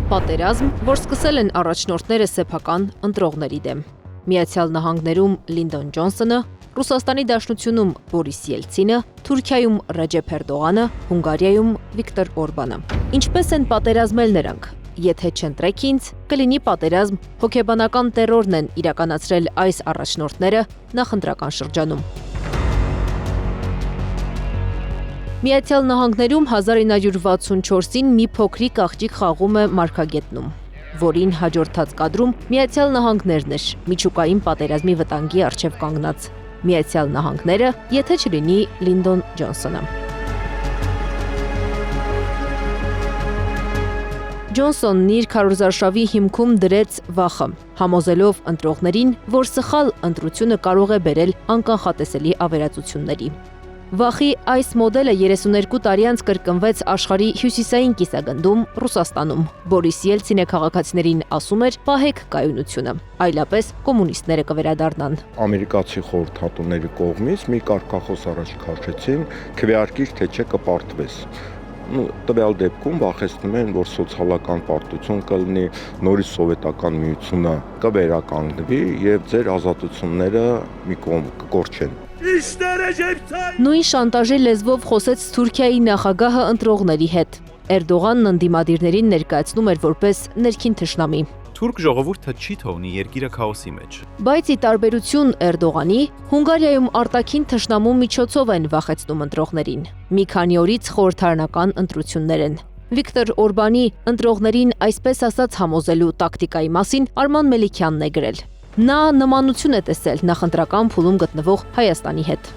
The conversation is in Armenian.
Պատերազմ, որ սկսել են առաջնորդները սեփական ընտրողների դեմ։ Միացյալ Նահանգներում Լինդոն Ջոնսոնը, Ռուսաստանի Դաշնությունում Բորիս Ելցինը, Թուրքիայում Ռեջեփ Էրդողանը, Հունգարիայում Վիկտոր Օրբանը։ Ինչպես են պատերազմել նրանք։ Եթե չընտրեք ինձ, կլինի պատերազմ, հոգեբանական տերորն են իրականացրել այս առաջնորդները նախընտրական շրջանում։ Միացյալ Նահանգներում 1964-ին մի փոքրիկ աղջիկ խաղում է մարգագետնում, որին հաջորդած կադրում Միացյալ Նահանգներն էր միջուկային պատերազմի վտանգի առջև կանգնած։ Միացյալ Նահանգները, եթե չլինի Լինդոն Ջոնսոնը։ Ջոնսոնն իր քարոզարշավի հիմքում դրեց վախը, համոզելով ընտրողներին, որ սխալ ընտրությունը կարող է բերել անկանխատեսելի ավերածությունների։ Վախի այս մոդելը 32 տարի անց կրկնվեց աշխարհի հյուսիսային կիսագնդում Ռուսաստանում։ Բորիս Ելցինը քաղաքացիներին ասում էր՝ պահեք կայունությունը, այլապես կոմունիստները կվերադառնան։ Ամերիկացի խորհրդատուների կողմից մի կարգախոս առաջ քաշեցին՝ քվեարկիր թե չէ կպարտվես։ Տվյալ դեպքում վախեցնում են, որ սոցիալական պարտություն կլինի, նորից սովետական միությունը կվերականգնվի եւ ձեր ազատությունները մի կողմ կկորչեն։ Նույն շանտաժի լեզվով խոսեց Թուրքիայի նախագահը ընտրողների հետ։ Էրդողանն ընդդիմադիրներին ներկայացնում էր որպես ներքին թշնամի։ Թուրք ժողովուրդը չի թողնի երկիրը քաոսի մեջ։ Բայց ի տարբերություն Էրդողանի, Հունգարիայում արտաքին թշնամու միջոցով են վախեցնում ընտրողներին։ Մի քանի օրից խորհրդարանական ընտրություններ են։ Վիկտոր Օրբանի ընտրողներին այսպես ասած համոզելու տակտիկայի մասին Արման Մելիքյանն է գրել։ Նա նմանություն է տեսել նախընտրական փուլում գտնվող Հայաստանի հետ։